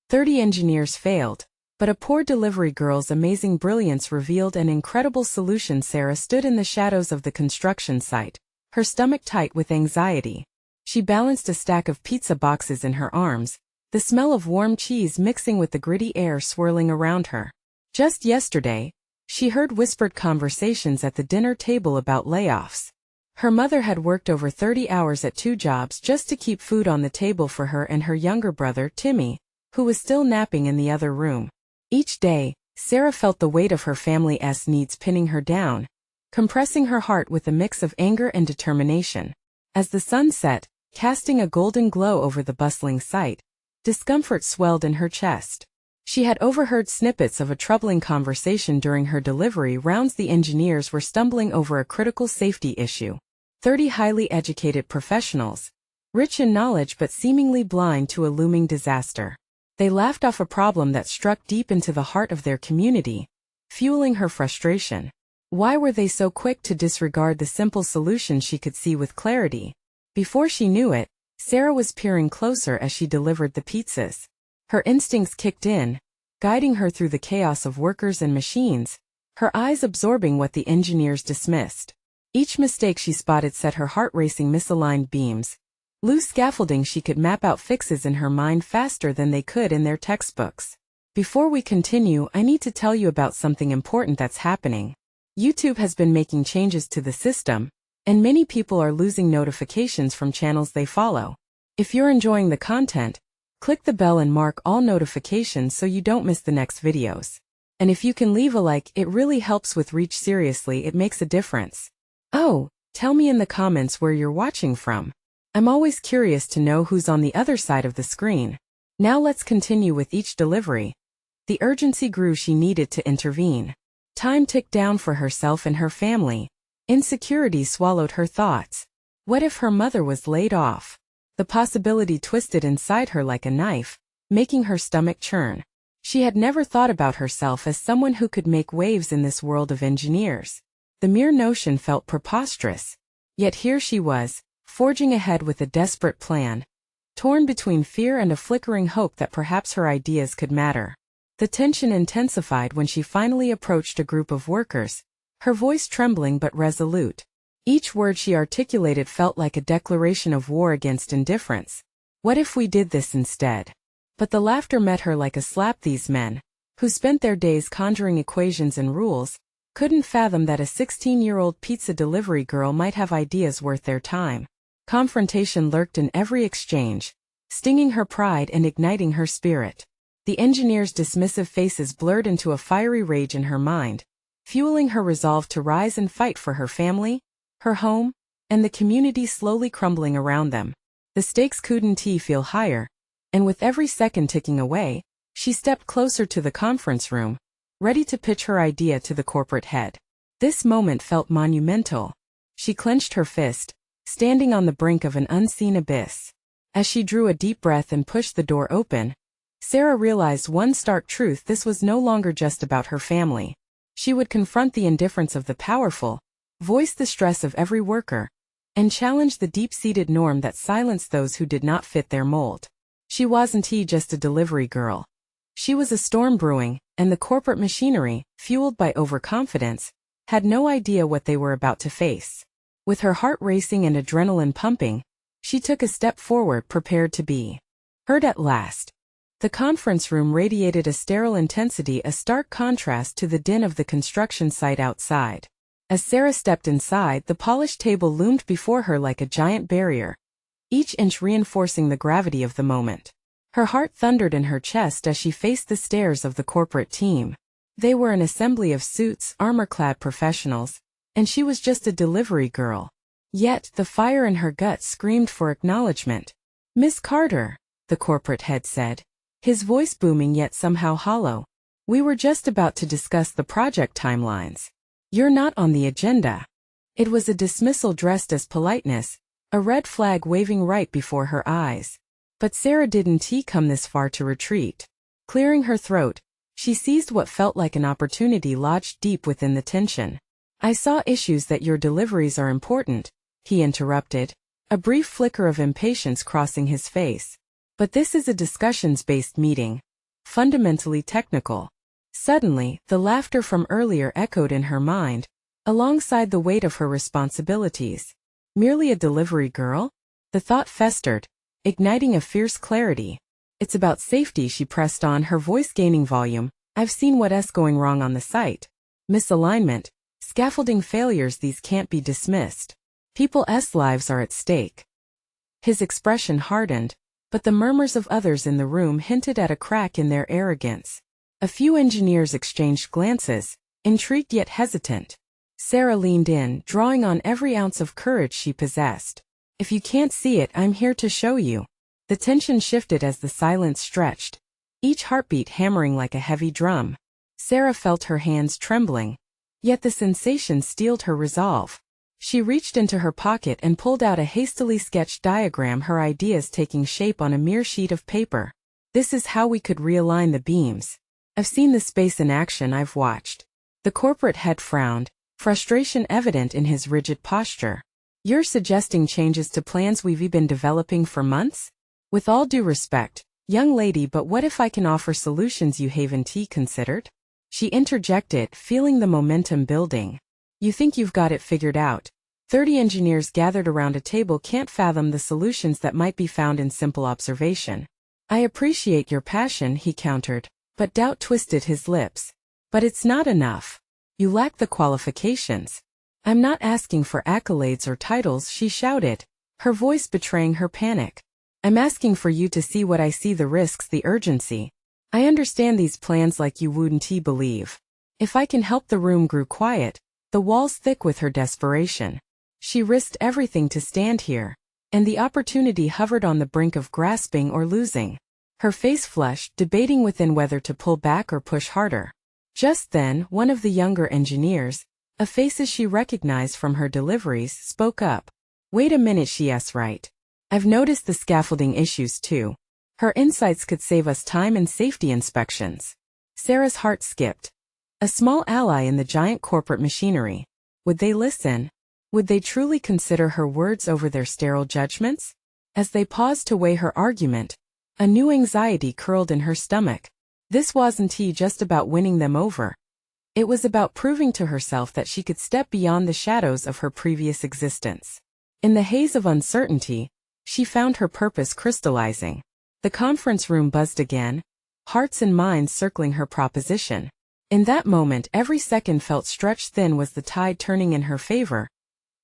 30 engineers failed, but a poor delivery girl's amazing brilliance revealed an incredible solution. Sarah stood in the shadows of the construction site, her stomach tight with anxiety. She balanced a stack of pizza boxes in her arms, the smell of warm cheese mixing with the gritty air swirling around her. Just yesterday, she heard whispered conversations at the dinner table about layoffs. Her mother had worked over 30 hours at 2 jobs just to keep food on the table for her and her younger brother, Timmy, who was still napping in the other room. Each day, Sarah felt the weight of her family's needs pinning her down, compressing her heart with a mix of anger and determination. As the sun set, casting a golden glow over the bustling site, discomfort swelled in her chest. She had overheard snippets of a troubling conversation during her delivery rounds. The engineers were stumbling over a critical safety issue. 30 highly educated professionals, rich in knowledge but seemingly blind to a looming disaster. They laughed off a problem that struck deep into the heart of their community, fueling her frustration. Why were they so quick to disregard the simple solution she could see with clarity? Before she knew it, Sarah was peering closer as she delivered the pizzas. Her instincts kicked in, guiding her through the chaos of workers and machines, her eyes absorbing what the engineers dismissed. Each mistake she spotted set her heart racing. Misaligned beams, loose scaffolding. She could map out fixes in her mind faster than they could in their textbooks. Before we continue, I need to tell you about something important that's happening. YouTube has been making changes to the system, and many people are losing notifications from channels they follow. If you're enjoying the content, click the bell and mark all notifications so you don't miss the next videos. And if you can leave a like, it really helps with reach. Seriously, it makes a difference. Oh, tell me in the comments where you're watching from. I'm always curious to know who's on the other side of the screen. Now let's continue with each delivery. The urgency grew. She needed to intervene. Time ticked down for herself and her family. Insecurity swallowed her thoughts. What if her mother was laid off? The possibility twisted inside her like a knife, making her stomach churn. She had never thought about herself as someone who could make waves in this world of engineers. The mere notion felt preposterous. Yet here she was, forging ahead with a desperate plan, torn between fear and a flickering hope that perhaps her ideas could matter. The tension intensified when she finally approached a group of workers, her voice trembling but resolute. Each word she articulated felt like a declaration of war against indifference. What if we did this instead? But the laughter met her like a slap. These men, who spent their days conjuring equations and rules, couldn't fathom that a 16-year-old pizza delivery girl might have ideas worth their time. Confrontation lurked in every exchange, stinging her pride and igniting her spirit. The engineers' dismissive faces blurred into a fiery rage in her mind, fueling her resolve to rise and fight for her family, her home, and the community slowly crumbling around them. The stakes couldn't feel higher, and with every second ticking away, she stepped closer to the conference room, ready to pitch her idea to the corporate head. This moment felt monumental. She clenched her fist, standing on the brink of an unseen abyss. As she drew a deep breath and pushed the door open, Sarah realized one stark truth: this was no longer just about her family. She would confront the indifference of the powerful, voice the stress of every worker, and challenge the deep-seated norm that silenced those who did not fit their mold. She wasn't just a delivery girl. She was a storm brewing, and the corporate machinery, fueled by overconfidence, had no idea what they were about to face. With her heart racing and adrenaline pumping, she took a step forward, prepared to be heard at last. The conference room radiated a sterile intensity, a stark contrast to the din of the construction site outside. As Sarah stepped inside, the polished table loomed before her like a giant barrier, each inch reinforcing the gravity of the moment. Her heart thundered in her chest as she faced the stares of the corporate team. They were an assembly of suits, armor-clad professionals, and she was just a delivery girl. Yet, the fire in her gut screamed for acknowledgement. "Miss Carter," the corporate head said, his voice booming yet somehow hollow, "we were just about to discuss the project timelines. You're not on the agenda." It was a dismissal dressed as politeness, a red flag waving right before her eyes. But Sarah didn't come this far to retreat. Clearing her throat, she seized what felt like an opportunity lodged deep within the tension. "I saw issues that your deliveries are important," he interrupted, a brief flicker of impatience crossing his face. "But this is a discussions-based meeting. fundamentally technical. Suddenly, the laughter from earlier echoed in her mind, alongside the weight of her responsibilities. Merely a delivery girl? The thought festered, igniting a fierce clarity. It's about safety, she pressed on, her voice gaining volume. I've seen what's going wrong on the site. Misalignment, scaffolding failures, these can't be dismissed. People's lives are at stake. His expression hardened, but the murmurs of others in the room hinted at a crack in their arrogance. A few engineers exchanged glances, intrigued yet hesitant. Sarah leaned in, drawing on every ounce of courage she possessed. If you can't see it, I'm here to show you. The tension shifted as the silence stretched, each heartbeat hammering like a heavy drum. Sarah felt her hands trembling, yet the sensation steeled her resolve. She reached into her pocket and pulled out a hastily sketched diagram, her ideas taking shape on a mere sheet of paper. This is how we could realign the beams. I've seen the space in action, I've watched. The corporate head frowned, frustration evident in his rigid posture. You're suggesting changes to plans we've been developing for months? With all due respect, young lady, but what if I can offer solutions you haven't considered? She interjected, feeling the momentum building. You think you've got it figured out. 30 engineers gathered around a table can't fathom the solutions that might be found in simple observation. I appreciate your passion, he countered, but doubt twisted his lips. But it's not enough. You lack the qualifications. I'm not asking for accolades or titles, she shouted, her voice betraying her panic. I'm asking for you to see what I see, the risks, the urgency. I understand these plans like you wouldn't believe. If I can help. The room grew quiet, the walls thick with her desperation. She risked everything to stand here, and the opportunity hovered on the brink of grasping or losing. Her face flushed, debating within whether to pull back or push harder. Just then, one of the younger engineers, a face she recognized from her deliveries, spoke up. Wait a minute, she's right. I've noticed the scaffolding issues too. Her insights could save us time and safety inspections. Sarah's heart skipped. A small ally in the giant corporate machinery. Would they listen? Would they truly consider her words over their sterile judgments? As they paused to weigh her argument, a new anxiety curled in her stomach. This wasn't just about winning them over. It was about proving to herself that she could step beyond the shadows of her previous existence. In the haze of uncertainty, she found her purpose crystallizing. The conference room buzzed again, hearts and minds circling her proposition. In that moment, every second felt stretched thin. Was the tide turning in her favor?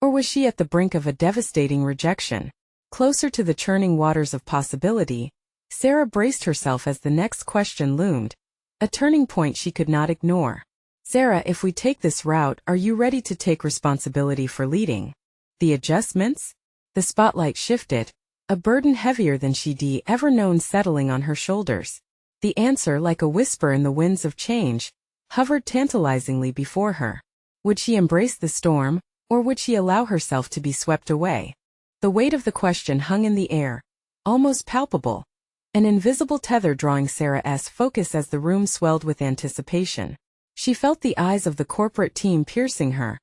Or was she at the brink of a devastating rejection? Closer to the churning waters of possibility, Sarah braced herself as the next question loomed, a turning point she could not ignore. Sarah, if we take this route, are you ready to take responsibility for leading the adjustments? The spotlight shifted, a burden heavier than she'd ever known settling on her shoulders. The answer, like a whisper in the winds of change, hovered tantalizingly before her. Would she embrace the storm, or would she allow herself to be swept away? The weight of the question hung in the air, almost palpable, an invisible tether drawing Sarah's focus as the room swelled with anticipation. She felt the eyes of the corporate team piercing her,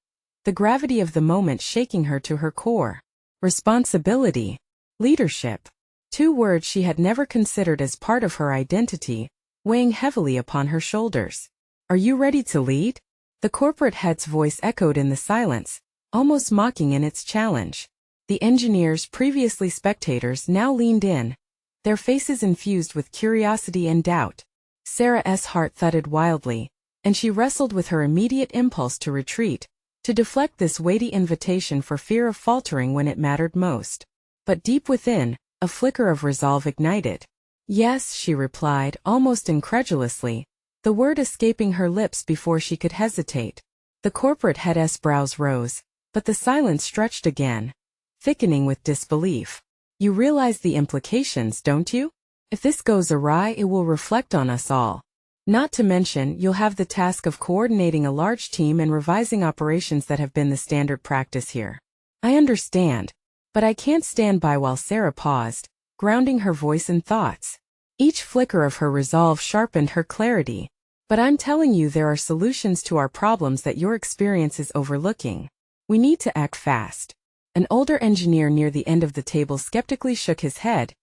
the gravity of the moment shaking her to her core. Responsibility. Leadership. Two words she had never considered as part of her identity, weighing heavily upon her shoulders. Are you ready to lead? The corporate head's voice echoed in the silence, almost mocking in its challenge. The engineers, previously spectators, now leaned in, their faces infused with curiosity and doubt. Sarah's heart thudded wildly, and she wrestled with her immediate impulse to retreat, to deflect this weighty invitation for fear of faltering when it mattered most. But deep within, a flicker of resolve ignited. Yes, she replied, almost incredulously, the word escaping her lips before she could hesitate. The corporate head's brows rose, but the silence stretched again, thickening with disbelief. You realize the implications, don't you? If this goes awry, it will reflect on us all. Not to mention, you'll have the task of coordinating a large team and revising operations that have been the standard practice here. I understand, but I can't stand by while. Sarah paused, grounding her voice and thoughts. Each flicker of her resolve sharpened her clarity. But I'm telling you, there are solutions to our problems that your experience is overlooking. We need to act fast. An older engineer near the end of the table skeptically shook his head.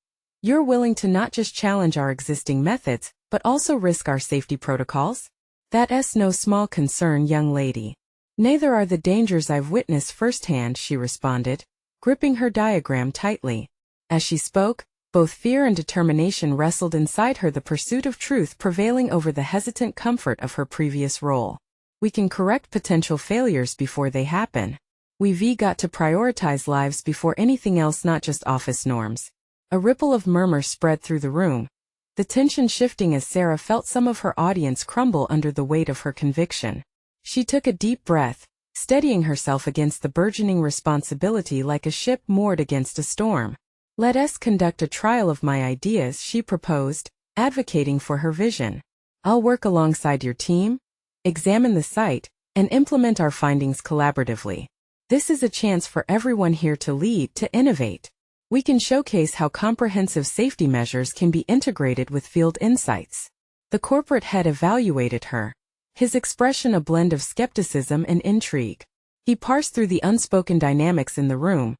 You're willing to not just challenge our existing methods, but also risk our safety protocols? That's no small concern, young lady. Neither are the dangers I've witnessed firsthand, she responded, gripping her diagram tightly. As she spoke, both fear and determination wrestled inside her, the pursuit of truth prevailing over the hesitant comfort of her previous role. We can correct potential failures before they happen. We've got to prioritize lives before anything else, not just office norms. A ripple of murmur spread through the room, the tension shifting as Sarah felt some of her audience crumble under the weight of her conviction. She took a deep breath, steadying herself against the burgeoning responsibility like a ship moored against a storm. Let us conduct a trial of my ideas, she proposed, advocating for her vision. I'll work alongside your team, examine the site, and implement our findings collaboratively. This is a chance for everyone here to lead, to innovate. We can showcase how comprehensive safety measures can be integrated with field insights. The corporate head evaluated her, his expression a blend of skepticism and intrigue. He parsed through the unspoken dynamics in the room,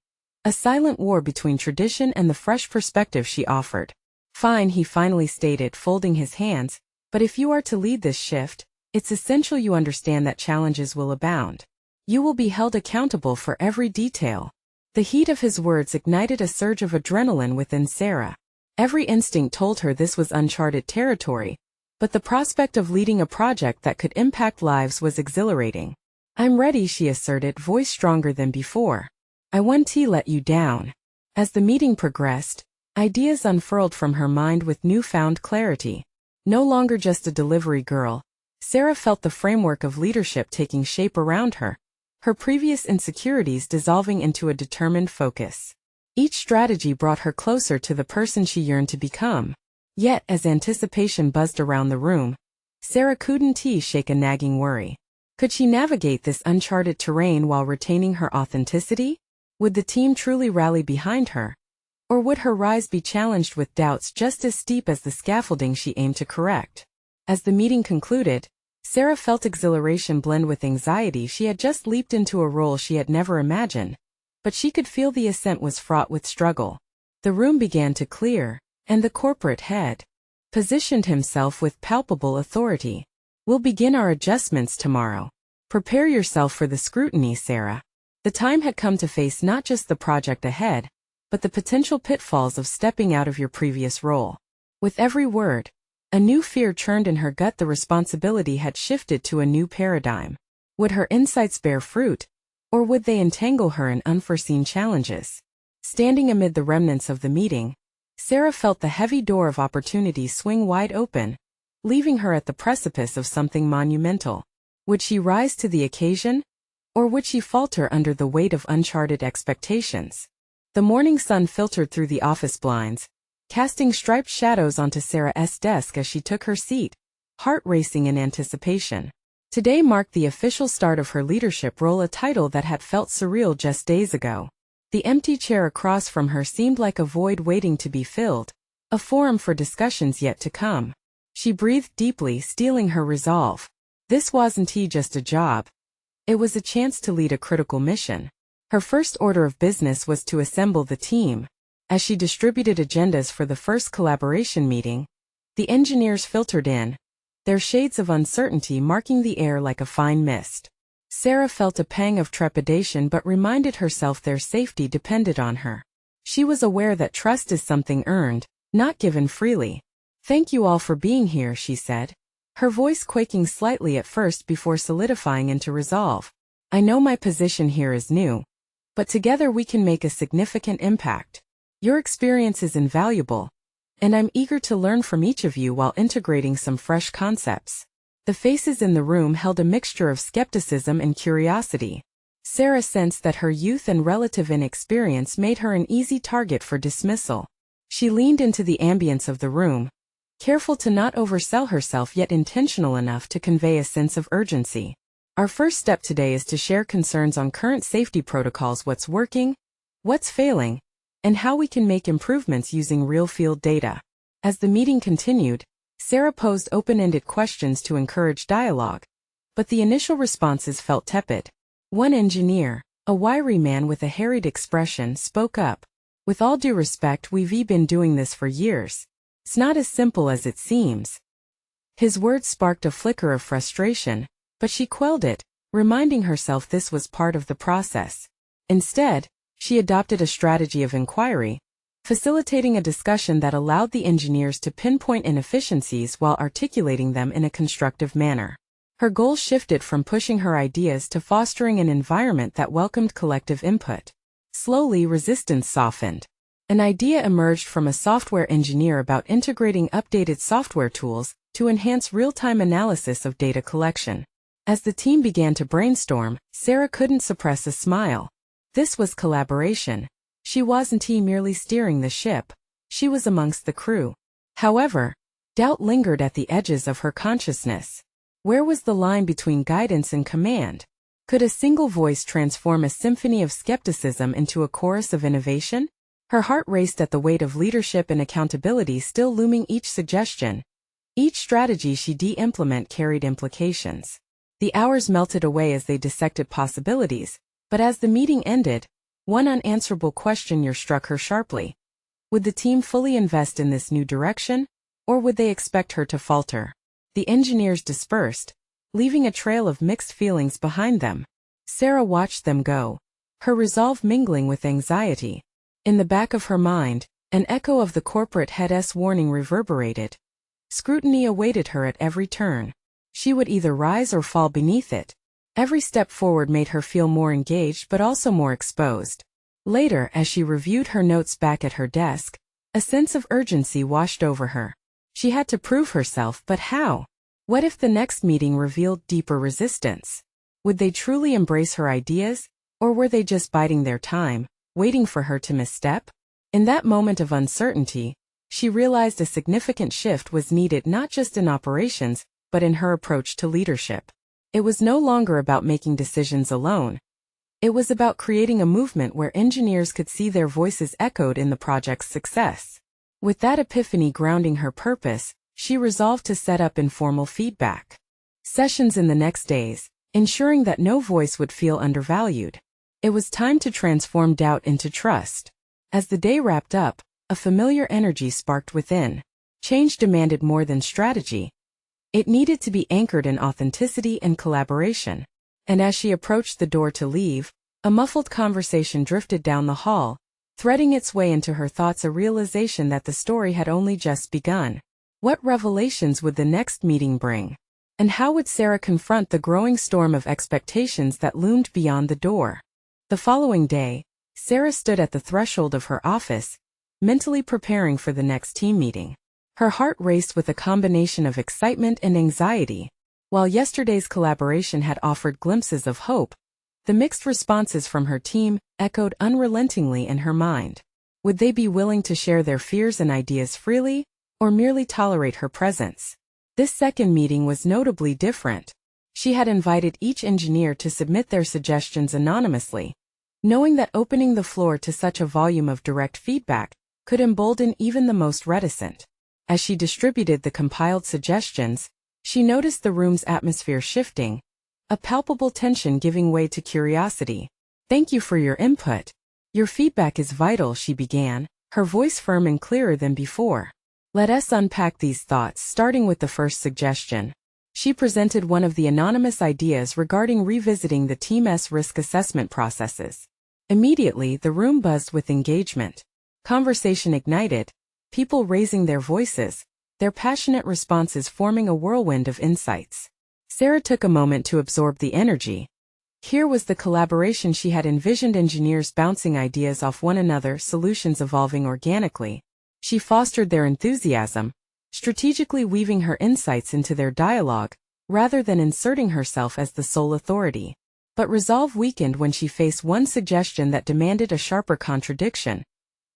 a silent war between tradition and the fresh perspective she offered. Fine, he finally stated, folding his hands, but if you are to lead this shift, it's essential you understand that challenges will abound. You will be held accountable for every detail. The heat of his words ignited a surge of adrenaline within Sarah. Every instinct told her this was uncharted territory, but the prospect of leading a project that could impact lives was exhilarating. I'm ready, she asserted, voice stronger than before. I won't let you down. As the meeting progressed, ideas unfurled from her mind with newfound clarity. No longer just a delivery girl, Sarah felt the framework of leadership taking shape around her, her previous insecurities dissolving into a determined focus. Each strategy brought her closer to the person she yearned to become. Yet, as anticipation buzzed around the room, Sarah couldn't shake a nagging worry. Could she navigate this uncharted terrain while retaining her authenticity? Would the team truly rally behind her? Or would her rise be challenged with doubts just as steep as the scaffolding she aimed to correct? As the meeting concluded, Sarah felt exhilaration blend with anxiety. She had just leaped into a role she had never imagined, but she could feel the ascent was fraught with struggle. The room began to clear, and the corporate head positioned himself with palpable authority. We'll begin our adjustments tomorrow. Prepare yourself for the scrutiny, Sarah. The time had come to face not just the project ahead, but the potential pitfalls of stepping out of your previous role. With every word, a new fear churned in her gut. The responsibility had shifted to a new paradigm. Would her insights bear fruit, or would they entangle her in unforeseen challenges? Standing amid the remnants of the meeting, Sarah felt the heavy door of opportunity swing wide open, leaving her at the precipice of something monumental. Would she rise to the occasion, or would she falter under the weight of uncharted expectations? The morning sun filtered through the office blinds, casting striped shadows onto Sarah's desk as she took her seat, heart racing in anticipation. Today marked the official start of her leadership role, a title that had felt surreal just days ago. The empty chair across from her seemed like a void waiting to be filled, a forum for discussions yet to come. She breathed deeply, steeling her resolve. This wasn't just a job. It was a chance to lead a critical mission. Her first order of business was to assemble the team. As she distributed agendas for the first collaboration meeting, the engineers filtered in, their shades of uncertainty marking the air like a fine mist. Sarah felt a pang of trepidation but reminded herself their safety depended on her. She was aware that trust is something earned, not given freely. Thank you all for being here, she said, her voice quaking slightly at first before solidifying into resolve. I know my position here is new, but together we can make a significant impact. Your experience is invaluable, and I'm eager to learn from each of you while integrating some fresh concepts. The faces in the room held a mixture of skepticism and curiosity. Sarah sensed that her youth and relative inexperience made her an easy target for dismissal. She leaned into the ambience of the room, careful to not oversell herself yet intentional enough to convey a sense of urgency. Our first step today is to share concerns on current safety protocols, what's working, what's failing, and how we can make improvements using real-field data. As the meeting continued, Sarah posed open-ended questions to encourage dialogue, but the initial responses felt tepid. One engineer, a wiry man with a harried expression, spoke up. With all due respect, we've been doing this for years. It's not as simple as it seems. His words sparked a flicker of frustration, but she quelled it, reminding herself this was part of the process. Instead, she adopted a strategy of inquiry, facilitating a discussion that allowed the engineers to pinpoint inefficiencies while articulating them in a constructive manner. Her goal shifted from pushing her ideas to fostering an environment that welcomed collective input. Slowly, resistance softened. An idea emerged from a software engineer about integrating updated software tools to enhance real-time analysis of data collection. As the team began to brainstorm, Sarah couldn't suppress a smile. This was collaboration. She wasn't merely steering the ship. She was amongst the crew. However, doubt lingered at the edges of her consciousness. Where was the line between guidance and command? Could a single voice transform a symphony of skepticism into a chorus of innovation? Her heart raced at the weight of leadership and accountability still looming. Each suggestion, each strategy she implemented carried implications. The hours melted away as they dissected possibilities, but as the meeting ended, one unanswerable question struck her sharply. Would the team fully invest in this new direction, or would they expect her to falter? The engineers dispersed, leaving a trail of mixed feelings behind them. Sarah watched them go, her resolve mingling with anxiety. In the back of her mind, an echo of the corporate head's warning reverberated. Scrutiny awaited her at every turn. She would either rise or fall beneath it. Every step forward made her feel more engaged but also more exposed. Later, as she reviewed her notes back at her desk, a sense of urgency washed over her. She had to prove herself, but how? What if the next meeting revealed deeper resistance? Would they truly embrace her ideas, or were they just biding their time, waiting for her to misstep? In that moment of uncertainty, she realized a significant shift was needed not just in operations, but in her approach to leadership. It was no longer about making decisions alone. It was about creating a movement where engineers could see their voices echoed in the project's success. With that epiphany grounding her purpose, she resolved to set up informal feedback sessions in the next days, ensuring that no voice would feel undervalued. It was time to transform doubt into trust. As the day wrapped up, a familiar energy sparked within. Change demanded more than strategy. It needed to be anchored in authenticity and collaboration. And as she approached the door to leave, a muffled conversation drifted down the hall, threading its way into her thoughts, a realization that the story had only just begun. What revelations would the next meeting bring? And how would Sarah confront the growing storm of expectations that loomed beyond the door? The following day, Sarah stood at the threshold of her office, mentally preparing for the next team meeting. Her heart raced with a combination of excitement and anxiety. While yesterday's collaboration had offered glimpses of hope, the mixed responses from her team echoed unrelentingly in her mind. Would they be willing to share their fears and ideas freely, or merely tolerate her presence? This second meeting was notably different. She had invited each engineer to submit their suggestions anonymously, knowing that opening the floor to such a volume of direct feedback could embolden even the most reticent. As she distributed the compiled suggestions, she noticed the room's atmosphere shifting, a palpable tension giving way to curiosity. "Thank you for your input. Your feedback is vital," she began, her voice firm and clearer than before. "Let us unpack these thoughts, starting with the first suggestion." She presented one of the anonymous ideas regarding revisiting the team's risk assessment processes. Immediately, the room buzzed with engagement. Conversation ignited, people raising their voices, their passionate responses forming a whirlwind of insights. Sarah took a moment to absorb the energy. Here was the collaboration she had envisioned, engineers bouncing ideas off one another, solutions evolving organically. She fostered their enthusiasm, strategically weaving her insights into their dialogue, rather than inserting herself as the sole authority. But resolve weakened when she faced one suggestion that demanded a sharper contradiction.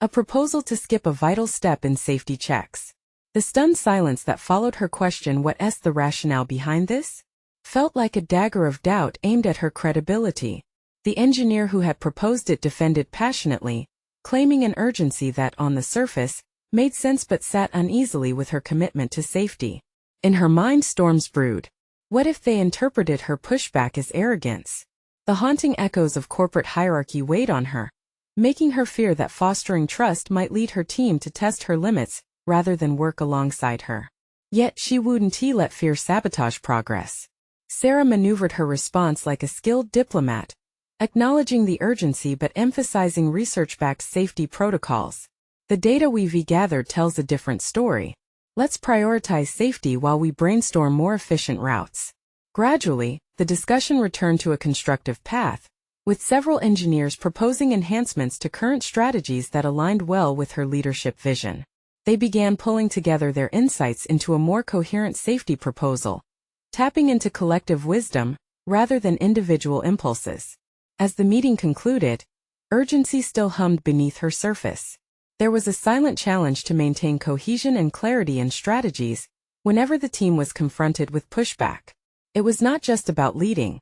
A proposal to skip a vital step in safety checks. The stunned silence that followed her question, "What's the rationale behind this?" felt like a dagger of doubt aimed at her credibility. The engineer who had proposed it defended passionately, claiming an urgency that, on the surface, made sense but sat uneasily with her commitment to safety. In her mind, storms brewed. What if they interpreted her pushback as arrogance? The haunting echoes of corporate hierarchy weighed on her, making her fear that fostering trust might lead her team to test her limits rather than work alongside her. Yet she wouldn't let fear sabotage progress. Sarah maneuvered her response like a skilled diplomat, acknowledging the urgency but emphasizing research-backed safety protocols. The data we've gathered tells a different story. Let's prioritize safety while we brainstorm more efficient routes. Gradually, the discussion returned to a constructive path, with several engineers proposing enhancements to current strategies that aligned well with her leadership vision. They began pulling together their insights into a more coherent safety proposal, tapping into collective wisdom rather than individual impulses. As the meeting concluded, urgency still hummed beneath her surface. There was a silent challenge to maintain cohesion and clarity in strategies whenever the team was confronted with pushback. It was not just about leading.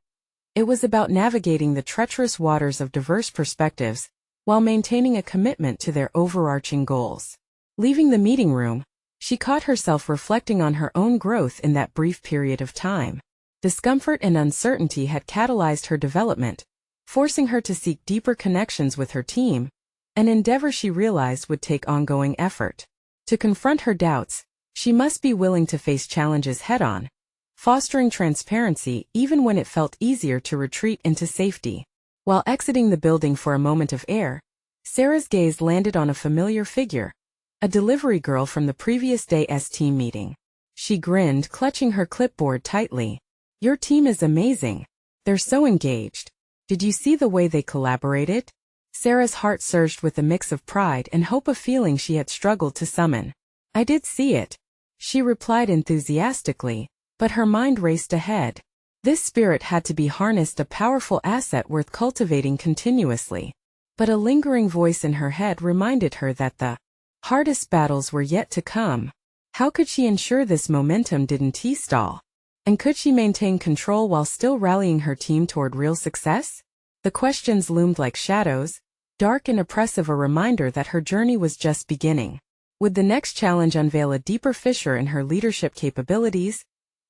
It was about navigating the treacherous waters of diverse perspectives while maintaining a commitment to their overarching goals. Leaving the meeting room, she caught herself reflecting on her own growth in that brief period of time. Discomfort and uncertainty had catalyzed her development, forcing her to seek deeper connections with her team, an endeavor she realized would take ongoing effort. To confront her doubts, she must be willing to face challenges head-on, fostering transparency even when it felt easier to retreat into safety. While exiting the building for a moment of air, Sarah's gaze landed on a familiar figure, a delivery girl from the previous day's team meeting. She grinned, clutching her clipboard tightly. "Your team is amazing. They're so engaged. Did you see the way they collaborated?" Sarah's heart surged with a mix of pride and hope, a feeling she had struggled to summon. "I did see it," she replied enthusiastically, but her mind raced ahead. This spirit had to be harnessed, a powerful asset worth cultivating continuously. But a lingering voice in her head reminded her that the hardest battles were yet to come. How could she ensure this momentum didn't stall? And could she maintain control while still rallying her team toward real success? The questions loomed like shadows, dark and oppressive, a reminder that her journey was just beginning. Would the next challenge unveil a deeper fissure in her leadership capabilities?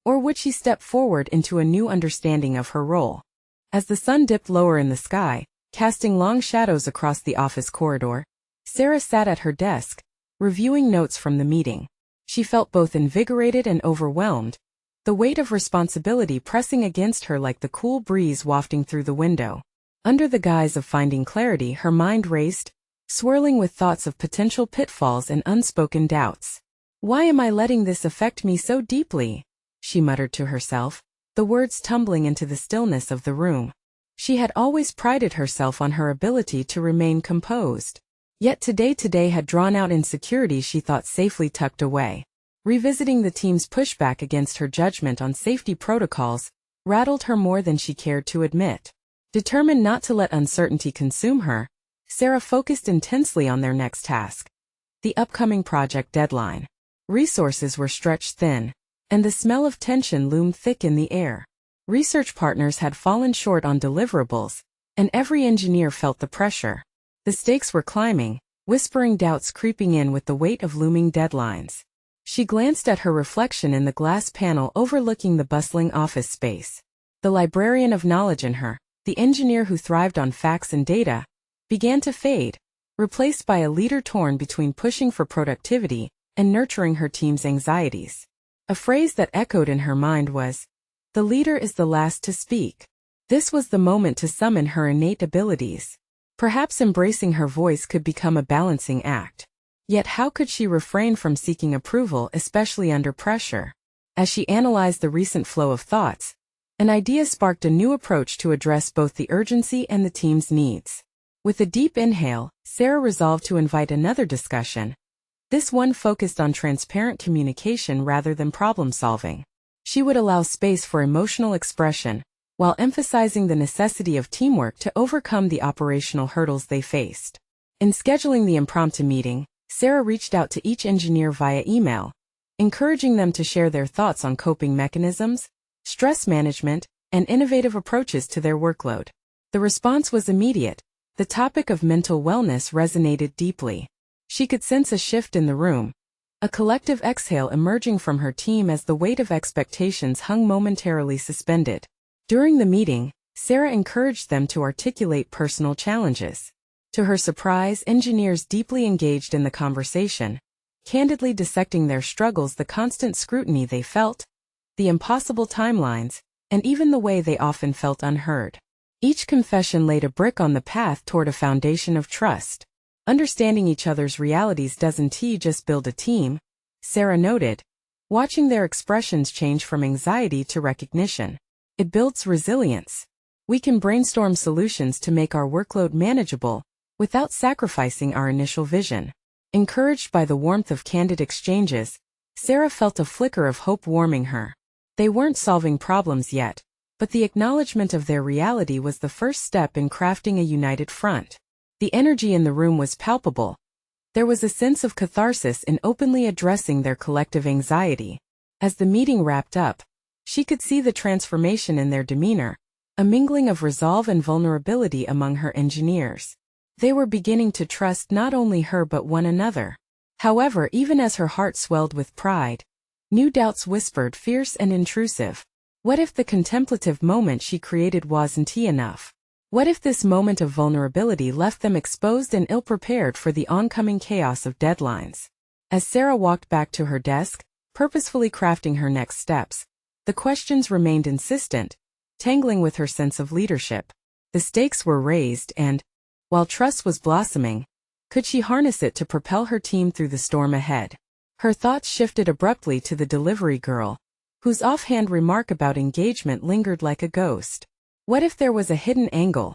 Or would she step forward into a new understanding of her role? As the sun dipped lower in the sky, casting long shadows across the office corridor, Sarah sat at her desk, reviewing notes from the meeting. She felt both invigorated and overwhelmed, the weight of responsibility pressing against her like the cool breeze wafting through the window. Under the guise of finding clarity, her mind raced, swirling with thoughts of potential pitfalls and unspoken doubts. "Why am I letting this affect me so deeply?" she muttered to herself, the words tumbling into the stillness of the room. She had always prided herself on her ability to remain composed. Yet today had drawn out insecurities she thought safely tucked away. Revisiting the team's pushback against her judgment on safety protocols rattled her more than she cared to admit. Determined not to let uncertainty consume her, Sarah focused intensely on their next task, the upcoming project deadline. Resources were stretched thin, and the smell of tension loomed thick in the air. Research partners had fallen short on deliverables, and every engineer felt the pressure. The stakes were climbing, whispering doubts creeping in with the weight of looming deadlines. She glanced at her reflection in the glass panel overlooking the bustling office space. The librarian of knowledge in her, the engineer who thrived on facts and data, began to fade, replaced by a leader torn between pushing for productivity and nurturing her team's anxieties. A phrase that echoed in her mind was, "The leader is the last to speak." This was the moment to summon her innate abilities. Perhaps embracing her voice could become a balancing act. Yet how could she refrain from seeking approval, especially under pressure? As she analyzed the recent flow of thoughts, an idea sparked a new approach to address both the urgency and the team's needs. With a deep inhale, Sarah resolved to invite another discussion, this one focused on transparent communication rather than problem solving. She would allow space for emotional expression, while emphasizing the necessity of teamwork to overcome the operational hurdles they faced. In scheduling the impromptu meeting, Sarah reached out to each engineer via email, encouraging them to share their thoughts on coping mechanisms, stress management, and innovative approaches to their workload. The response was immediate. The topic of mental wellness resonated deeply. She could sense a shift in the room, a collective exhale emerging from her team as the weight of expectations hung momentarily suspended. During the meeting, Sarah encouraged them to articulate personal challenges. To her surprise, engineers deeply engaged in the conversation, candidly dissecting their struggles, the constant scrutiny they felt, the impossible timelines, and even the way they often felt unheard. Each confession laid a brick on the path toward a foundation of trust. Understanding each other's realities doesn't just build a team, Sarah noted, watching their expressions change from anxiety to recognition. It builds resilience. We can brainstorm solutions to make our workload manageable, without sacrificing our initial vision. Encouraged by the warmth of candid exchanges, Sarah felt a flicker of hope warming her. They weren't solving problems yet, but the acknowledgement of their reality was the first step in crafting a united front. The energy in the room was palpable. There was a sense of catharsis in openly addressing their collective anxiety. As the meeting wrapped up, she could see the transformation in their demeanor, a mingling of resolve and vulnerability among her engineers. They were beginning to trust not only her but one another. However, even as her heart swelled with pride, new doubts whispered, fierce and intrusive. What if the contemplative moment she created wasn't enough? What if this moment of vulnerability left them exposed and ill-prepared for the oncoming chaos of deadlines? As Sarah walked back to her desk, purposefully crafting her next steps, the questions remained insistent, tangling with her sense of leadership. The stakes were raised and, while trust was blossoming, could she harness it to propel her team through the storm ahead? Her thoughts shifted abruptly to the delivery girl, whose offhand remark about engagement lingered like a ghost. What if there was a hidden angle?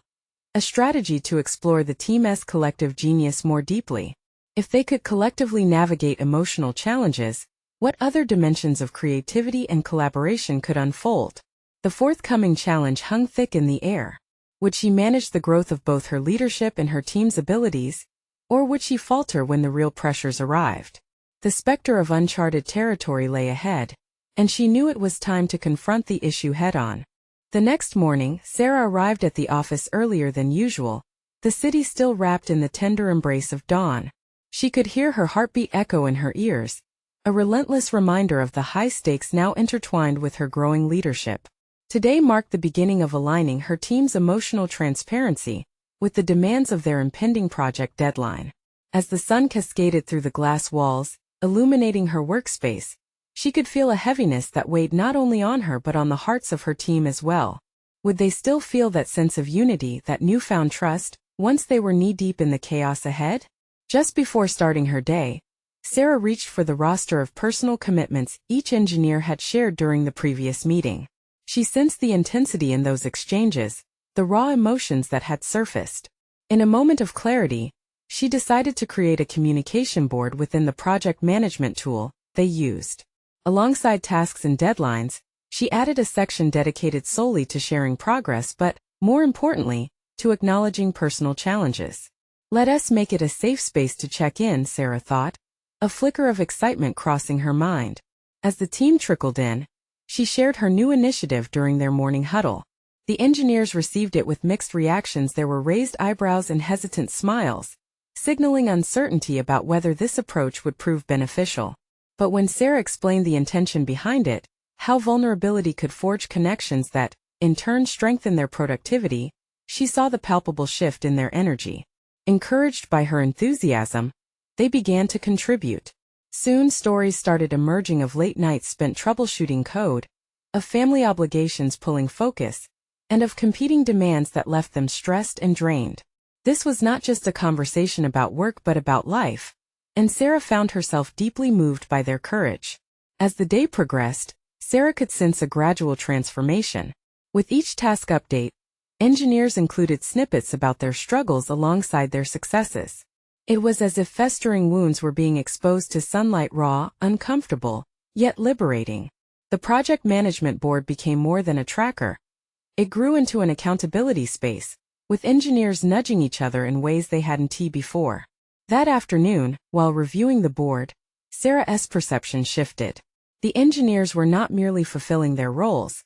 A strategy to explore the team's collective genius more deeply? If they could collectively navigate emotional challenges, what other dimensions of creativity and collaboration could unfold? The forthcoming challenge hung thick in the air. Would she manage the growth of both her leadership and her team's abilities, or would she falter when the real pressures arrived? The specter of uncharted territory lay ahead, and she knew it was time to confront the issue head-on. The next morning, Sarah arrived at the office earlier than usual, the city still wrapped in the tender embrace of dawn. She could hear her heartbeat echo in her ears, a relentless reminder of the high stakes now intertwined with her growing leadership. Today marked the beginning of aligning her team's emotional transparency with the demands of their impending project deadline. As the sun cascaded through the glass walls, illuminating her workspace, she could feel a heaviness that weighed not only on her but on the hearts of her team as well. Would they still feel that sense of unity, that newfound trust, once they were knee-deep in the chaos ahead? Just before starting her day, Sarah reached for the roster of personal commitments each engineer had shared during the previous meeting. She sensed the intensity in those exchanges, the raw emotions that had surfaced. In a moment of clarity, she decided to create a communication board within the project management tool they used. Alongside tasks and deadlines, she added a section dedicated solely to sharing progress but, more importantly, to acknowledging personal challenges. Let us make it a safe space to check in, Sarah thought, a flicker of excitement crossing her mind. As the team trickled in, she shared her new initiative during their morning huddle. The engineers received it with mixed reactions. There were raised eyebrows and hesitant smiles, signaling uncertainty about whether this approach would prove beneficial. But when Sarah explained the intention behind it, how vulnerability could forge connections that, in turn, strengthen their productivity, she saw the palpable shift in their energy. Encouraged by her enthusiasm, they began to contribute. Soon stories started emerging of late nights spent troubleshooting code, of family obligations pulling focus, and of competing demands that left them stressed and drained. This was not just a conversation about work but about life, and Sarah found herself deeply moved by their courage. As the day progressed, Sarah could sense a gradual transformation. With each task update, engineers included snippets about their struggles alongside their successes. It was as if festering wounds were being exposed to sunlight, raw, uncomfortable, yet liberating. The project management board became more than a tracker. It grew into an accountability space, with engineers nudging each other in ways they hadn't before. That afternoon, while reviewing the board, Sarah's perception shifted. The engineers were not merely fulfilling their roles.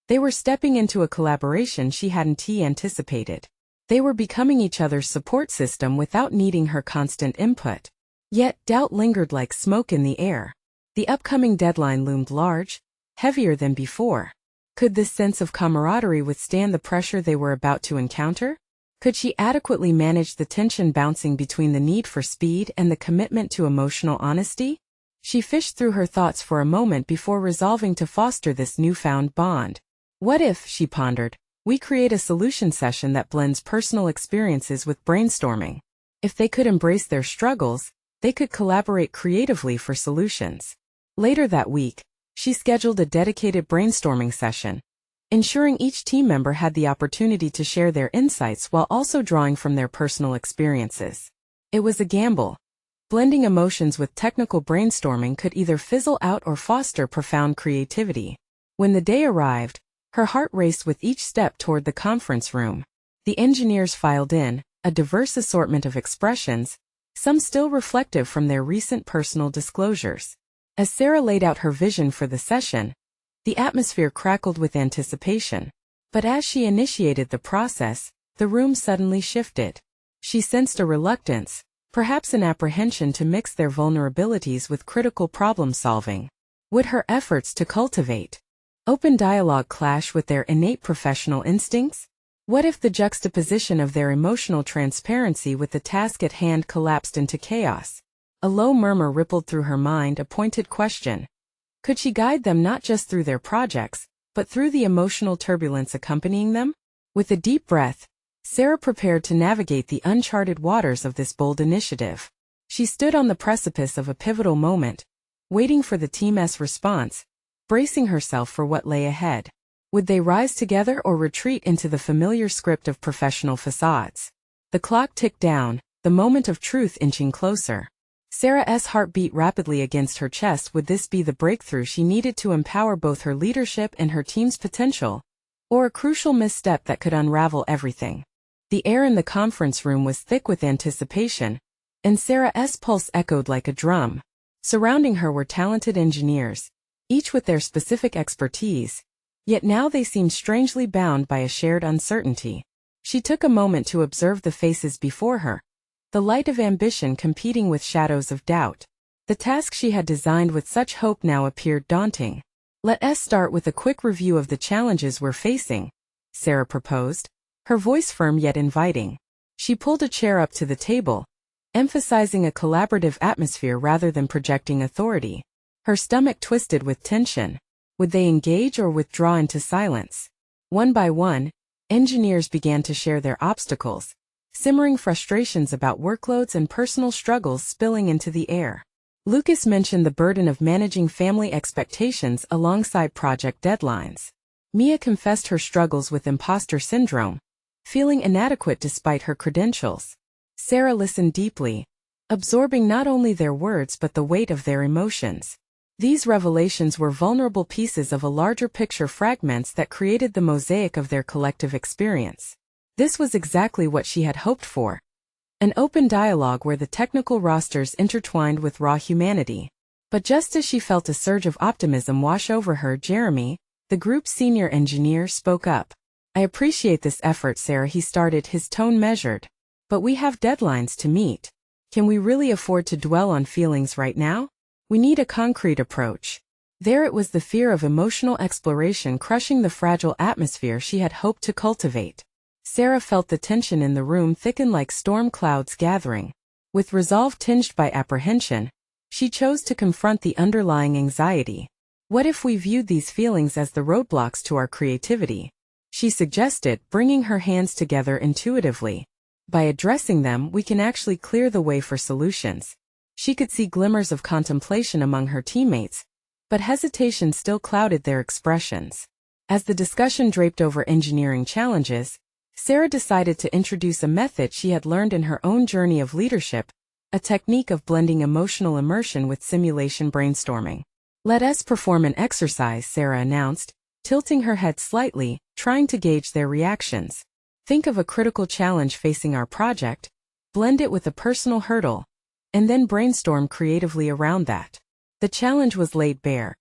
They were stepping into a collaboration she hadn't anticipated. They were becoming each other's support system without needing her constant input. Yet doubt lingered like smoke in the air. The upcoming deadline loomed large, heavier than before. Could this sense of camaraderie withstand the pressure they were about to encounter? Could she adequately manage the tension bouncing between the need for speed and the commitment to emotional honesty? She fished through her thoughts for a moment before resolving to foster this newfound bond. What if, she pondered, we create a solution session that blends personal experiences with brainstorming? If they could embrace their struggles, they could collaborate creatively for solutions. Later that week, she scheduled a dedicated brainstorming session, ensuring each team member had the opportunity to share their insights while also drawing from their personal experiences. It was a gamble. Blending emotions with technical brainstorming could either fizzle out or foster profound creativity. When the day arrived, her heart raced with each step toward the conference room. The engineers filed in, a diverse assortment of expressions, some still reflective from their recent personal disclosures. As Sarah laid out her vision for the session, the atmosphere crackled with anticipation. But as she initiated the process, the room suddenly shifted. She sensed a reluctance, perhaps an apprehension to mix their vulnerabilities with critical problem-solving. Would her efforts to cultivate open dialogue clash with their innate professional instincts? What if the juxtaposition of their emotional transparency with the task at hand collapsed into chaos? A low murmur rippled through her mind, a pointed question. Could she guide them not just through their projects, but through the emotional turbulence accompanying them? With a deep breath, Sarah prepared to navigate the uncharted waters of this bold initiative. She stood on the precipice of a pivotal moment, waiting for the team's response, bracing herself for what lay ahead. Would they rise together or retreat into the familiar script of professional facades? The clock ticked down, the moment of truth inching closer. Sarah's heart beat rapidly against her chest. Would this be the breakthrough she needed to empower both her leadership and her team's potential, or a crucial misstep that could unravel everything? The air in the conference room was thick with anticipation, and Sarah's pulse echoed like a drum. Surrounding her were talented engineers, each with their specific expertise, yet now they seemed strangely bound by a shared uncertainty. She took a moment to observe the faces before her, the light of ambition competing with shadows of doubt. The task she had designed with such hope now appeared daunting. "Let us start with a quick review of the challenges we're facing," Sarah proposed, her voice firm yet inviting. She pulled a chair up to the table, emphasizing a collaborative atmosphere rather than projecting authority. Her stomach twisted with tension. Would they engage or withdraw into silence? One by one, engineers began to share their obstacles, simmering frustrations about workloads and personal struggles spilling into the air. Lucas mentioned the burden of managing family expectations alongside project deadlines. Mia confessed her struggles with imposter syndrome, feeling inadequate despite her credentials. Sarah listened deeply, absorbing not only their words but the weight of their emotions. These revelations were vulnerable pieces of a larger picture, fragments that created the mosaic of their collective experience. This was exactly what she had hoped for. An open dialogue where the technical rosters intertwined with raw humanity. But just as she felt a surge of optimism wash over her, Jeremy, the group's senior engineer, spoke up. "I appreciate this effort, Sarah," he started, his tone measured. "But we have deadlines to meet. Can we really afford to dwell on feelings right now? We need a concrete approach." There it was, the fear of emotional exploration crushing the fragile atmosphere she had hoped to cultivate. Sarah felt the tension in the room thicken like storm clouds gathering. With resolve tinged by apprehension, she chose to confront the underlying anxiety. "What if we viewed these feelings as the roadblocks to our creativity?" she suggested, bringing her hands together intuitively. "By addressing them, we can actually clear the way for solutions." She could see glimmers of contemplation among her teammates, but hesitation still clouded their expressions. As the discussion draped over engineering challenges, Sarah decided to introduce a method she had learned in her own journey of leadership, a technique of blending emotional immersion with simulation brainstorming. "Let us perform an exercise," Sarah announced, tilting her head slightly, trying to gauge their reactions. "Think of a critical challenge facing our project, blend it with a personal hurdle, and then brainstorm creatively around that." The challenge was laid bare.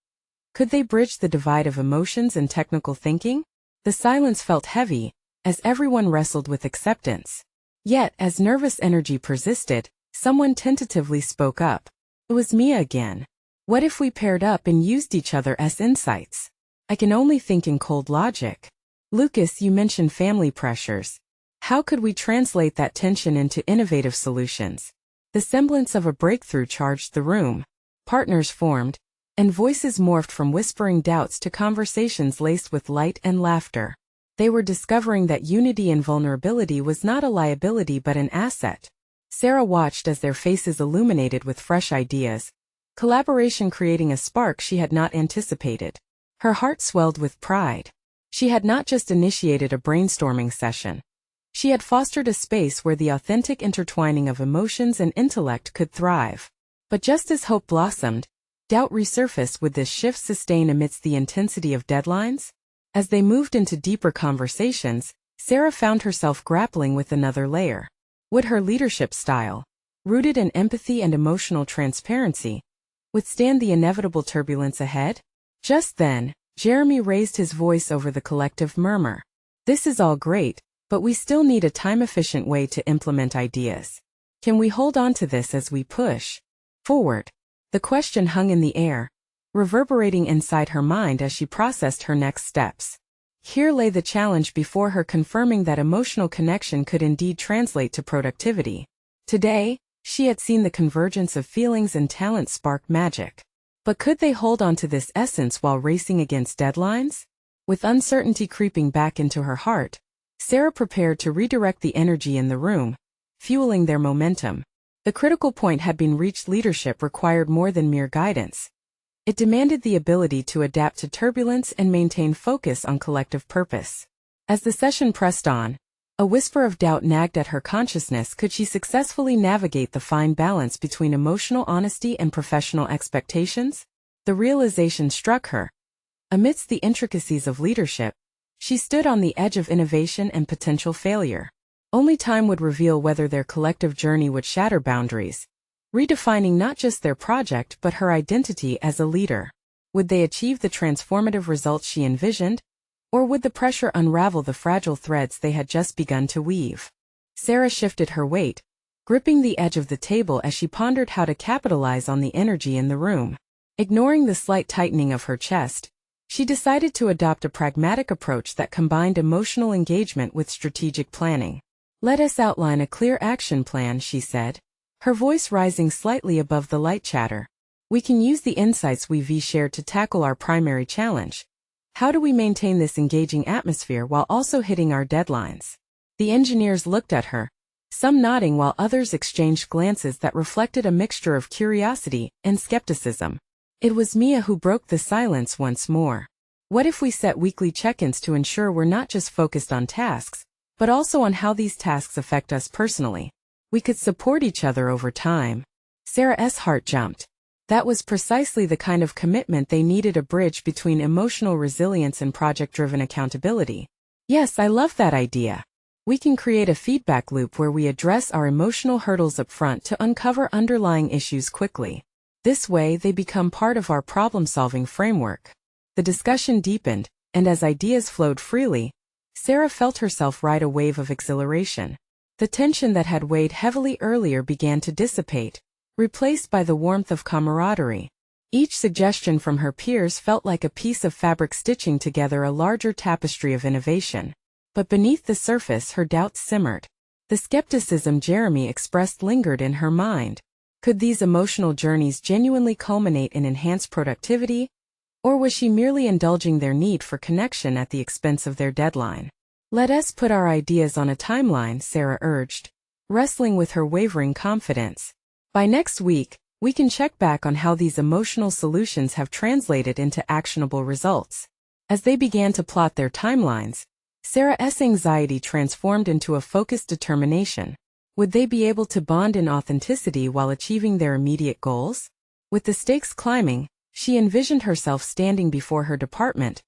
Could they bridge the divide of emotions and technical thinking? The silence felt heavy, as everyone wrestled with acceptance. Yet, as nervous energy persisted, someone tentatively spoke up. It was Mia again. "What if we paired up and used each other's insights? I can only think in cold logic." "Lucas, you mentioned family pressures. How could we translate that tension into innovative solutions? The semblance of a breakthrough charged the room. Partners formed, and voices morphed from whispering doubts to conversations laced with light and laughter. They were discovering that unity and vulnerability was not a liability but an asset. Sarah watched as their faces illuminated with fresh ideas, collaboration creating a spark she had not anticipated. Her heart swelled with pride. She had not just initiated a brainstorming session. She had fostered a space where the authentic intertwining of emotions and intellect could thrive. But just as hope blossomed, doubt resurfaced. Would this shift sustain amidst the intensity of deadlines? As they moved into deeper conversations, Sarah found herself grappling with another layer. Would her leadership style, rooted in empathy and emotional transparency, withstand the inevitable turbulence ahead? Just then, Jeremy raised his voice over the collective murmur. This is all great, but we still need a time-efficient way to implement ideas. Can we hold on to this as we push forward? The question hung in the air, reverberating inside her mind as she processed her next steps. Here lay the challenge before her, confirming that emotional connection could indeed translate to productivity. Today, she had seen the convergence of feelings and talent spark magic. But could they hold on to this essence while racing against deadlines? With uncertainty creeping back into her heart, Sarah prepared to redirect the energy in the room, fueling their momentum. The critical point had been reached. Leadership required more than mere guidance. It demanded the ability to adapt to turbulence and maintain focus on collective purpose. As the session pressed on, a whisper of doubt nagged at her consciousness. Could she successfully navigate the fine balance between emotional honesty and professional expectations? The realization struck her. Amidst the intricacies of leadership, she stood on the edge of innovation and potential failure. Only time would reveal whether their collective journey would shatter boundaries, redefining not just their project but her identity as a leader. Would they achieve the transformative results she envisioned, or would the pressure unravel the fragile threads they had just begun to weave? Sarah shifted her weight, gripping the edge of the table as she pondered how to capitalize on the energy in the room. Ignoring the slight tightening of her chest, she decided to adopt a pragmatic approach that combined emotional engagement with strategic planning. Let us outline a clear action plan, she said, her voice rising slightly above the light chatter. We can use the insights we've shared to tackle our primary challenge. How do we maintain this engaging atmosphere while also hitting our deadlines? The engineers looked at her, some nodding while others exchanged glances that reflected a mixture of curiosity and skepticism. It was Mia who broke the silence once more. What if we set weekly check-ins to ensure we're not just focused on tasks, but also on how these tasks affect us personally? We could support each other over time. Sarah's heart jumped. That was precisely the kind of commitment they needed, a bridge between emotional resilience and project-driven accountability. Yes, I love that idea. We can create a feedback loop where we address our emotional hurdles up front to uncover underlying issues quickly. This way, they become part of our problem-solving framework. The discussion deepened, and as ideas flowed freely, Sarah felt herself ride a wave of exhilaration. The tension that had weighed heavily earlier began to dissipate, replaced by the warmth of camaraderie. Each suggestion from her peers felt like a piece of fabric stitching together a larger tapestry of innovation. But beneath the surface, her doubts simmered. The skepticism Jeremy expressed lingered in her mind. Could these emotional journeys genuinely culminate in enhanced productivity, or was she merely indulging their need for connection at the expense of their deadline? Let us put our ideas on a timeline, Sarah urged, wrestling with her wavering confidence. By next week, we can check back on how these emotional solutions have translated into actionable results. As they began to plot their timelines, Sarah's anxiety transformed into a focused determination. Would they be able to bond in authenticity while achieving their immediate goals? With the stakes climbing, she envisioned herself standing before her department,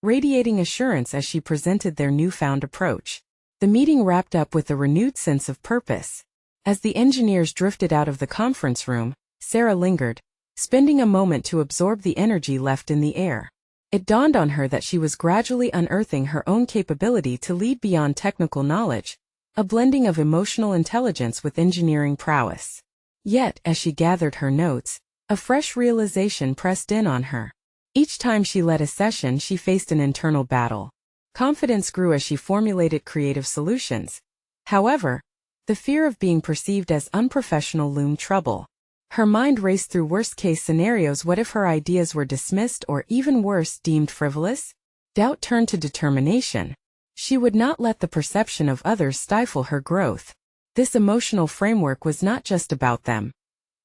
radiating assurance as she presented their newfound approach. The meeting wrapped up with a renewed sense of purpose. As the engineers drifted out of the conference room, Sarah lingered, spending a moment to absorb the energy left in the air. It dawned on her that she was gradually unearthing her own capability to lead beyond technical knowledge, a blending of emotional intelligence with engineering prowess. Yet, as she gathered her notes, a fresh realization pressed in on her. Each time she led a session, she faced an internal battle. Confidence grew as she formulated creative solutions, However, the fear of being perceived as unprofessional loomed trouble. Her mind raced through worst-case scenarios. What if her ideas were dismissed or, even worse, deemed frivolous? Doubt turned to determination. She would not let the perception of others stifle her growth. This emotional framework was not just about them.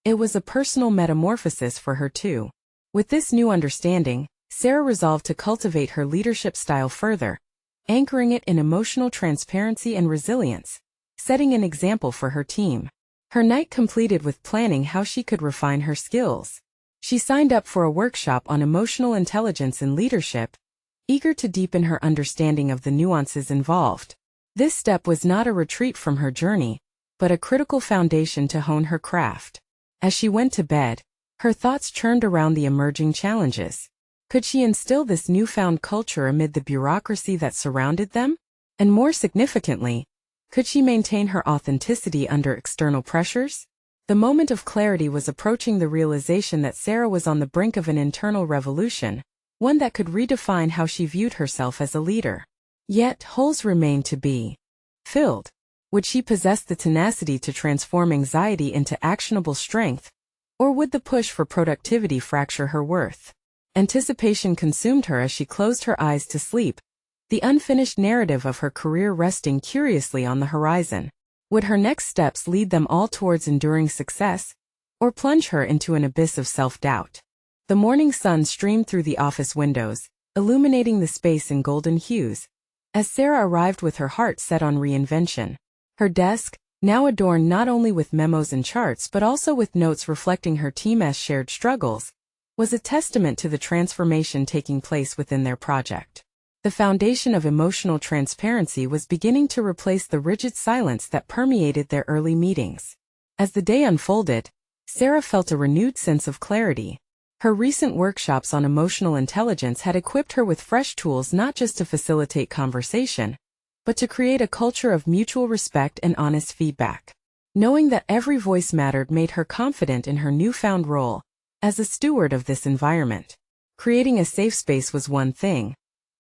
It was a personal metamorphosis for her too. With this new understanding, Sarah resolved to cultivate her leadership style further, anchoring it in emotional transparency and resilience, setting an example for her team. Her night completed with planning how she could refine her skills. She signed up for a workshop on emotional intelligence in leadership, eager to deepen her understanding of the nuances involved. This step was not a retreat from her journey, but a critical foundation to hone her craft. As she went to bed, her thoughts churned around the emerging challenges. Could she instill this newfound culture amid the bureaucracy that surrounded them? And more significantly, could she maintain her authenticity under external pressures? The moment of clarity was approaching, the realization that Sarah was on the brink of an internal revolution, one that could redefine how she viewed herself as a leader. Yet, holes remained to be filled. Would she possess the tenacity to transform anxiety into actionable strength, or would the push for productivity fracture her worth? Anticipation consumed her as she closed her eyes to sleep, the unfinished narrative of her career resting curiously on the horizon. Would her next steps lead them all towards enduring success, or plunge her into an abyss of self-doubt? The morning sun streamed through the office windows, illuminating the space in golden hues, as Sarah arrived with her heart set on reinvention. Her desk, now adorned not only with memos and charts but also with notes reflecting her team's shared struggles, was a testament to the transformation taking place within their project. The foundation of emotional transparency was beginning to replace the rigid silence that permeated their early meetings. As the day unfolded, Sarah felt a renewed sense of clarity. Her recent workshops on emotional intelligence had equipped her with fresh tools not just to facilitate conversation, but to create a culture of mutual respect and honest feedback. Knowing that every voice mattered made her confident in her newfound role as a steward of this environment. Creating a safe space was one thing,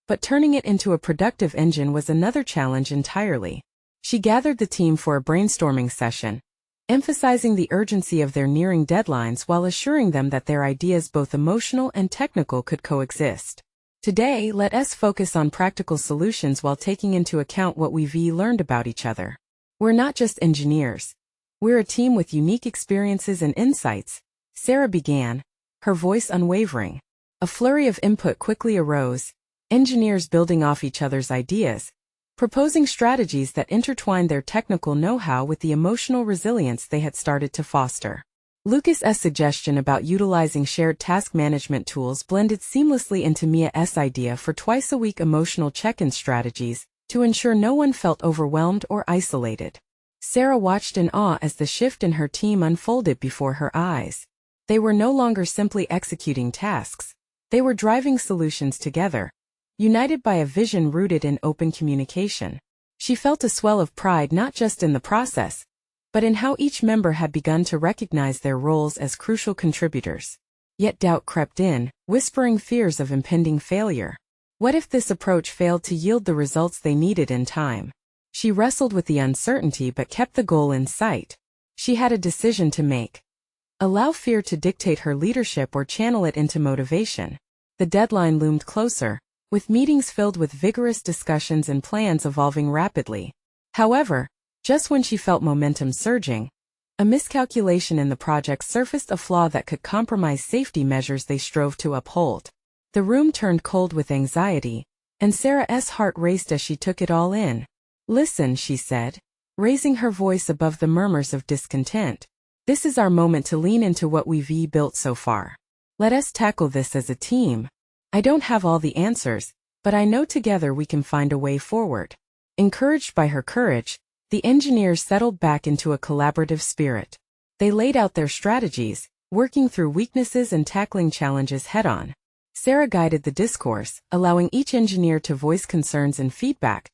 but turning it into a productive engine was another challenge entirely. She gathered the team for a brainstorming session, emphasizing the urgency of their nearing deadlines while assuring them that their ideas, both emotional and technical, could coexist. Today, let us focus on practical solutions while taking into account what we've learned about each other. We're not just engineers. We're a team with unique experiences and insights, Sarah began, her voice unwavering. A flurry of input quickly arose, engineers building off each other's ideas, proposing strategies that intertwined their technical know-how with the emotional resilience they had started to foster. Lucas's suggestion about utilizing shared task management tools blended seamlessly into Mia's idea for twice-a-week emotional check-in strategies to ensure no one felt overwhelmed or isolated. Sarah watched in awe as the shift in her team unfolded before her eyes. They were no longer simply executing tasks. They were driving solutions together, united by a vision rooted in open communication. She felt a swell of pride not just in the process, but in how each member had begun to recognize their roles as crucial contributors. Yet doubt crept in, whispering fears of impending failure. What if this approach failed to yield the results they needed in time? She wrestled with the uncertainty but kept the goal in sight. She had a decision to make. Allow fear to dictate her leadership or channel it into motivation. The deadline loomed closer, with meetings filled with vigorous discussions and plans evolving rapidly. However, just when she felt momentum surging, a miscalculation in the project surfaced, a flaw that could compromise safety measures they strove to uphold. The room turned cold with anxiety, and Sarah's heart raced as she took it all in. "Listen," she said, raising her voice above the murmurs of discontent. "This is our moment to lean into what we've built so far. Let us tackle this as a team. I don't have all the answers, but I know together we can find a way forward." Encouraged by her courage, the engineers settled back into a collaborative spirit. They laid out their strategies, working through weaknesses and tackling challenges head-on. Sarah guided the discourse, allowing each engineer to voice concerns and feedback,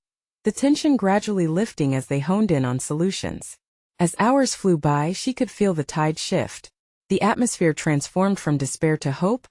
the tension gradually lifting as they honed in on solutions. As hours flew by, she could feel the tide shift. The atmosphere transformed from despair to hope,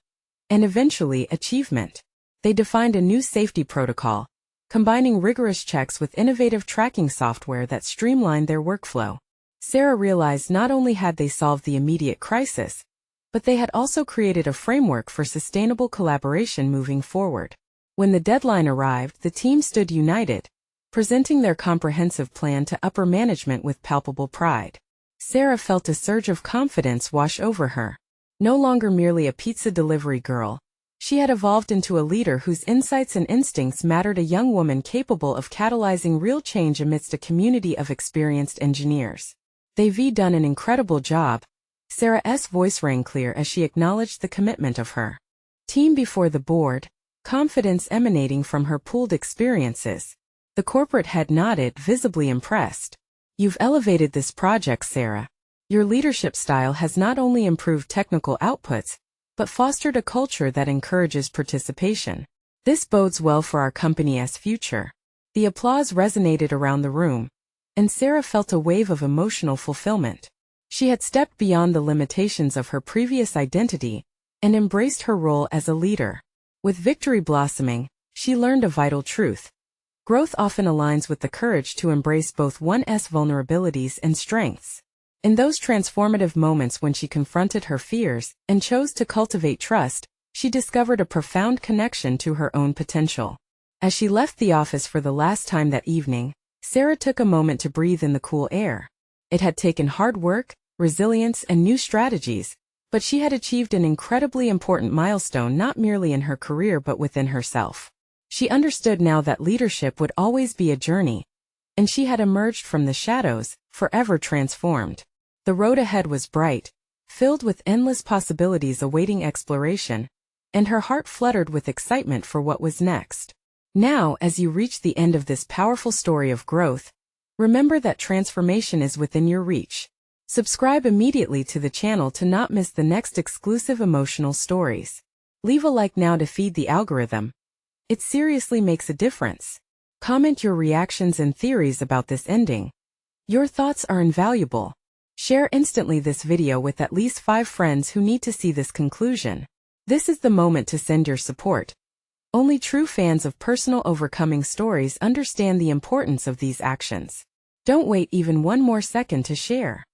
and eventually achievement. They defined a new safety protocol, combining rigorous checks with innovative tracking software that streamlined their workflow. Sarah realized not only had they solved the immediate crisis, but they had also created a framework for sustainable collaboration moving forward. When the deadline arrived, the team stood united, presenting their comprehensive plan to upper management with palpable pride. Sarah felt a surge of confidence wash over her. No longer merely a pizza delivery girl, she had evolved into a leader whose insights and instincts mattered, a young woman capable of catalyzing real change amidst a community of experienced engineers. They've done an incredible job. Sarah's voice rang clear as she acknowledged the commitment of her team before the board, confidence emanating from her pooled experiences. The corporate head nodded, visibly impressed. You've elevated this project, Sarah. Your leadership style has not only improved technical outputs, but fostered a culture that encourages participation. This bodes well for our company's future. The applause resonated around the room, and Sarah felt a wave of emotional fulfillment. She had stepped beyond the limitations of her previous identity and embraced her role as a leader. With victory blossoming, she learned a vital truth. Growth often aligns with the courage to embrace both one's vulnerabilities and strengths. In those transformative moments when she confronted her fears and chose to cultivate trust, she discovered a profound connection to her own potential. As she left the office for the last time that evening, Sarah took a moment to breathe in the cool air. It had taken hard work, resilience, and new strategies, but she had achieved an incredibly important milestone, not merely in her career but within herself. She understood now that leadership would always be a journey, and she had emerged from the shadows, forever transformed. The road ahead was bright, filled with endless possibilities awaiting exploration, and her heart fluttered with excitement for what was next. Now, as you reach the end of this powerful story of growth, remember that transformation is within your reach. Subscribe immediately to the channel to not miss the next exclusive emotional stories. Leave a like now to feed the algorithm. It seriously makes a difference. Comment your reactions and theories about this ending. Your thoughts are invaluable. Share instantly this video with at least 5 friends who need to see this conclusion. This is the moment to send your support. Only true fans of personal overcoming stories understand the importance of these actions. Don't wait even one more second to share.